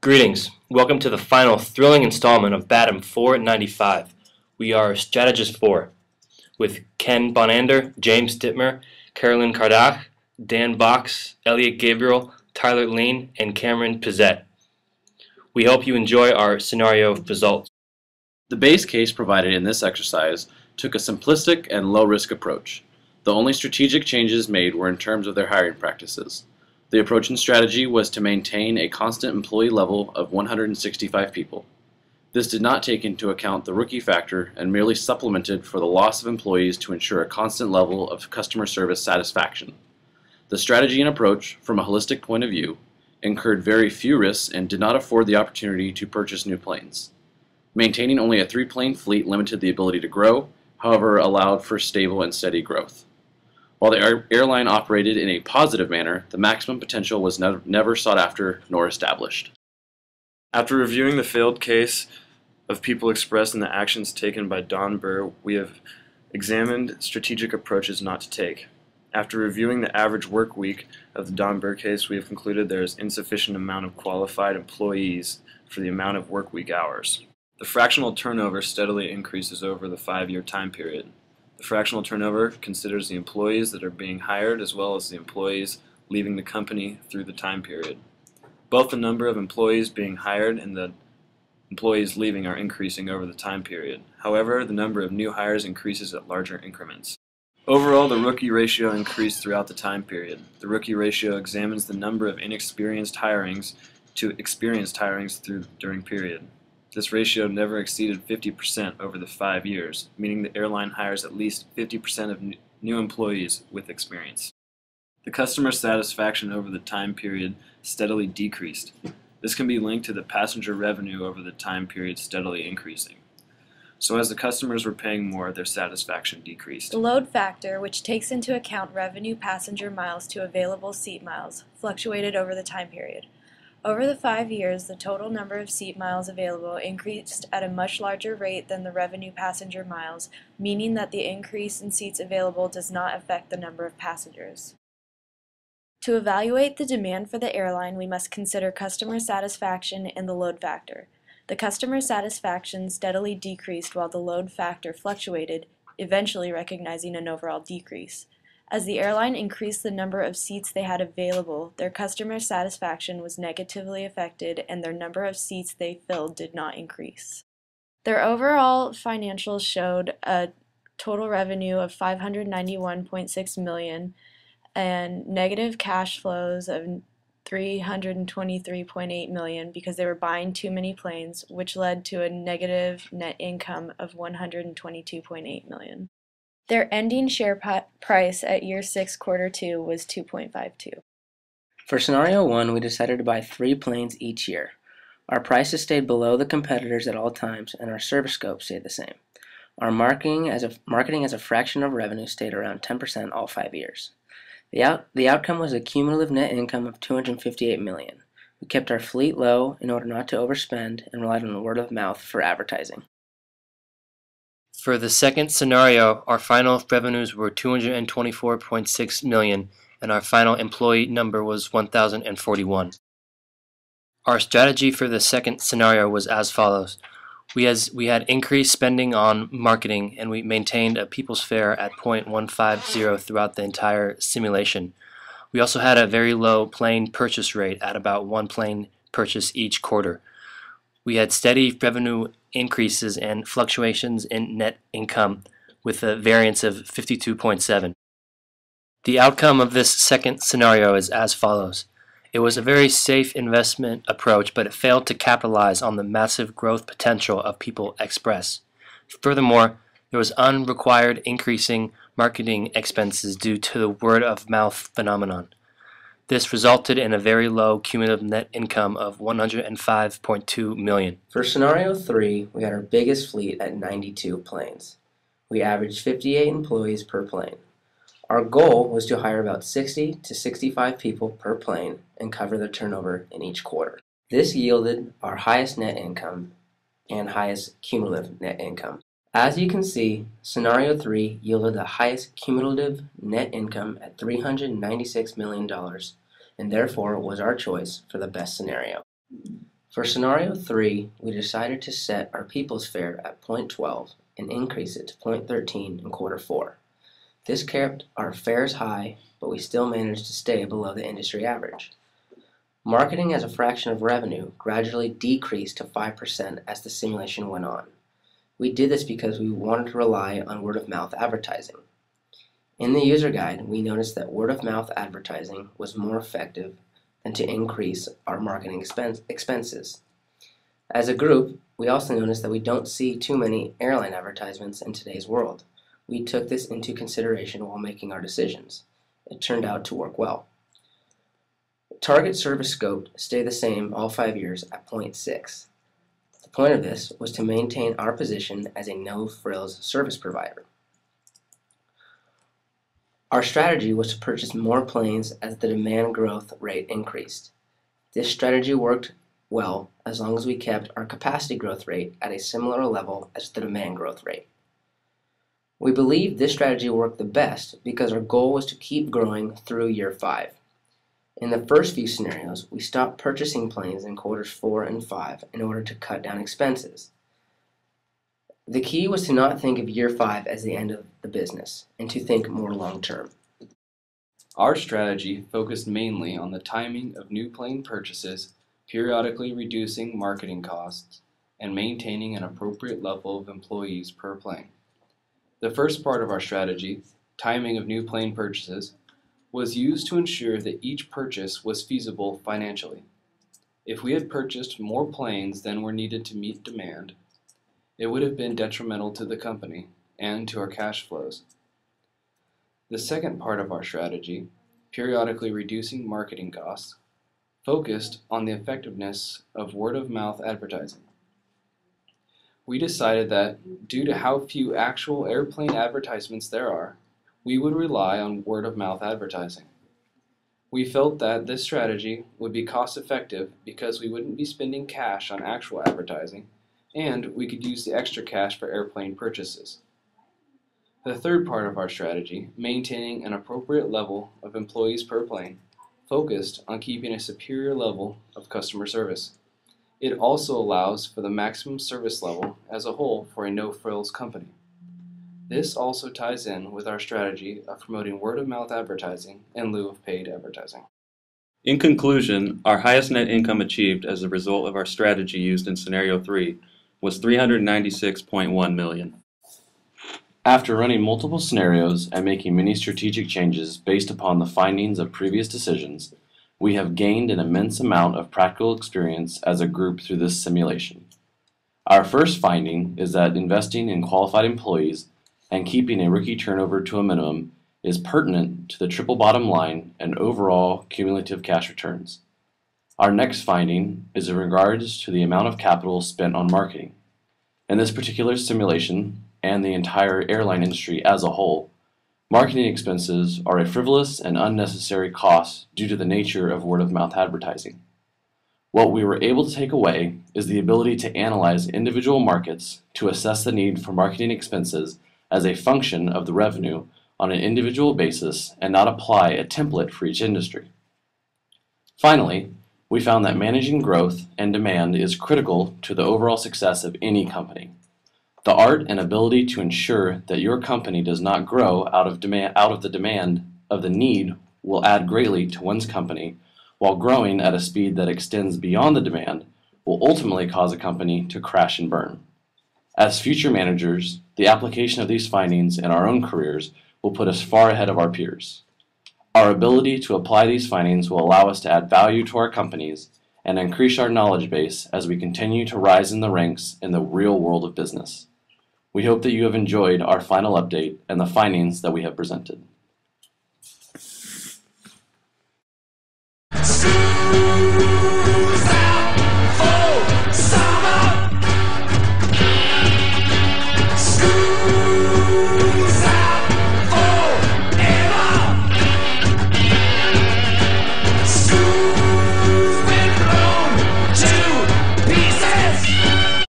Greetings. Welcome to the final thrilling installment of BADM495. We are Strategist 4 with Ken Bonander, James Dittmer, Carolyn Kardach, Dan Box, Elliot Gabriel, Tyler Lean, and Cameron Pizzette. We hope you enjoy our scenario results. The base case provided in this exercise took a simplistic and low-risk approach. The only strategic changes made were in terms of their hiring practices. The approach and strategy was to maintain a constant employee level of 165 people. This did not take into account the rookie factor and merely supplemented for the loss of employees to ensure a constant level of customer service satisfaction. The strategy and approach, from a holistic point of view, incurred very few risks and did not afford the opportunity to purchase new planes. Maintaining only a 3-plane fleet limited the ability to grow, however allowed for stable and steady growth. While the airline operated in a positive manner, the maximum potential was never sought after nor established. After reviewing the failed case of People Express and the actions taken by Don Burr, we have examined strategic approaches not to take. After reviewing the average work week of the Don Burr case, we have concluded there is insufficient amount of qualified employees for the amount of work week hours. The fractional turnover steadily increases over the 5-year time period. The fractional turnover considers the employees that are being hired as well as the employees leaving the company through the time period. Both the number of employees being hired and the employees leaving are increasing over the time period. However, the number of new hires increases at larger increments. Overall, the rookie ratio increased throughout the time period. The rookie ratio examines the number of inexperienced hirings to experienced hirings during period. This ratio never exceeded 50% over the 5 years, meaning the airline hires at least 50% of new employees with experience. The customer satisfaction over the time period steadily decreased. This can be linked to the passenger revenue over the time period steadily increasing. So as the customers were paying more, their satisfaction decreased. The load factor, which takes into account revenue passenger miles to available seat miles, fluctuated over the time period. Over the 5 years, the total number of seat miles available increased at a much larger rate than the revenue passenger miles, meaning that the increase in seats available does not affect the number of passengers. To evaluate the demand for the airline, we must consider customer satisfaction and the load factor. The customer satisfaction steadily decreased while the load factor fluctuated, eventually recognizing an overall decrease. As the airline increased the number of seats they had available, their customer satisfaction was negatively affected and their number of seats they filled did not increase. Their overall financials showed a total revenue of $591.6 million and negative cash flows of $323.8 million because they were buying too many planes, which led to a negative net income of $122.8 million. Their ending share price at year 6, quarter 2 was 2.52. For scenario 1, we decided to buy 3 planes each year. Our prices stayed below the competitors at all times, and our service scope stayed the same. Our marketing as a fraction of revenue stayed around 10% all 5 years. The outcome was a cumulative net income of $258 million. We kept our fleet low in order not to overspend and relied on word of mouth for advertising. For the second scenario, our final revenues were $224.6 million and our final employee number was 1,041. Our strategy for the second scenario was as follows. We had increased spending on marketing and we maintained a people's fare at 0.150 throughout the entire simulation. We also had a very low plane purchase rate at about 1 plane purchase each quarter. We had steady revenue increases and fluctuations in net income with a variance of 52.7. The outcome of this second scenario is as follows. It was a very safe investment approach, but it failed to capitalize on the massive growth potential of People Express. Furthermore, there was unrequired increasing marketing expenses due to the word-of-mouth phenomenon. This resulted in a very low cumulative net income of $105.2 million. For scenario 3, we had our biggest fleet at 92 planes. We averaged 58 employees per plane. Our goal was to hire about 60 to 65 people per plane and cover the turnover in each quarter. This yielded our highest net income and highest cumulative net income. As you can see, scenario 3 yielded the highest cumulative net income at $396 million and therefore was our choice for the best scenario. For scenario 3, we decided to set our people's fare at .12 and increase it to .13 in quarter 4. This kept our fares high, but we still managed to stay below the industry average. Marketing as a fraction of revenue gradually decreased to 5% as the simulation went on. We did this because we wanted to rely on word-of-mouth advertising. In the user guide, we noticed that word-of-mouth advertising was more effective than to increase our marketing expenses. As a group, we also noticed that we don't see too many airline advertisements in today's world. We took this into consideration while making our decisions. It turned out to work well. Target service scope stayed the same all 5 years at .6. The point of this was to maintain our position as a no-frills service provider. Our strategy was to purchase more planes as the demand growth rate increased. This strategy worked well as long as we kept our capacity growth rate at a similar level as the demand growth rate. We believe this strategy worked the best because our goal was to keep growing through year 5. In the first few scenarios, we stopped purchasing planes in quarters 4 and 5 in order to cut down expenses. The key was to not think of year 5 as the end of the business and to think more long term. Our strategy focused mainly on the timing of new plane purchases, periodically reducing marketing costs, and maintaining an appropriate level of employees per plane. The first part of our strategy, timing of new plane purchases, was used to ensure that each purchase was feasible financially. If we had purchased more planes than were needed to meet demand, it would have been detrimental to the company and to our cash flows. The second part of our strategy, periodically reducing marketing costs, focused on the effectiveness of word-of-mouth advertising. We decided that, due to how few actual airplane advertisements there are, we would rely on word-of-mouth advertising. We felt that this strategy would be cost-effective because we wouldn't be spending cash on actual advertising, and we could use the extra cash for airplane purchases. The third part of our strategy, maintaining an appropriate level of employees per plane, focused on keeping a superior level of customer service. It also allows for the maximum service level as a whole for a no-frills company. This also ties in with our strategy of promoting word-of-mouth advertising in lieu of paid advertising. In conclusion, our highest net income achieved as a result of our strategy used in Scenario 3 was $396.1 million. After running multiple scenarios and making many strategic changes based upon the findings of previous decisions, we have gained an immense amount of practical experience as a group through this simulation. Our first finding is that investing in qualified employees and keeping a rookie turnover to a minimum is pertinent to the triple bottom line and overall cumulative cash returns. Our next finding is in regards to the amount of capital spent on marketing. In this particular simulation, and the entire airline industry as a whole, marketing expenses are a frivolous and unnecessary cost due to the nature of word-of-mouth advertising. What we were able to take away is the ability to analyze individual markets to assess the need for marketing expenses as a function of the revenue on an individual basis and not apply a template for each industry. Finally, we found that managing growth and demand is critical to the overall success of any company. The art and ability to ensure that your company does not grow out of the demand of the need will add greatly to one's company, while growing at a speed that extends beyond the demand will ultimately cause a company to crash and burn. As future managers, the application of these findings in our own careers will put us far ahead of our peers. Our ability to apply these findings will allow us to add value to our companies and increase our knowledge base as we continue to rise in the ranks in the real world of business. We hope that you have enjoyed our final update and the findings that we have presented.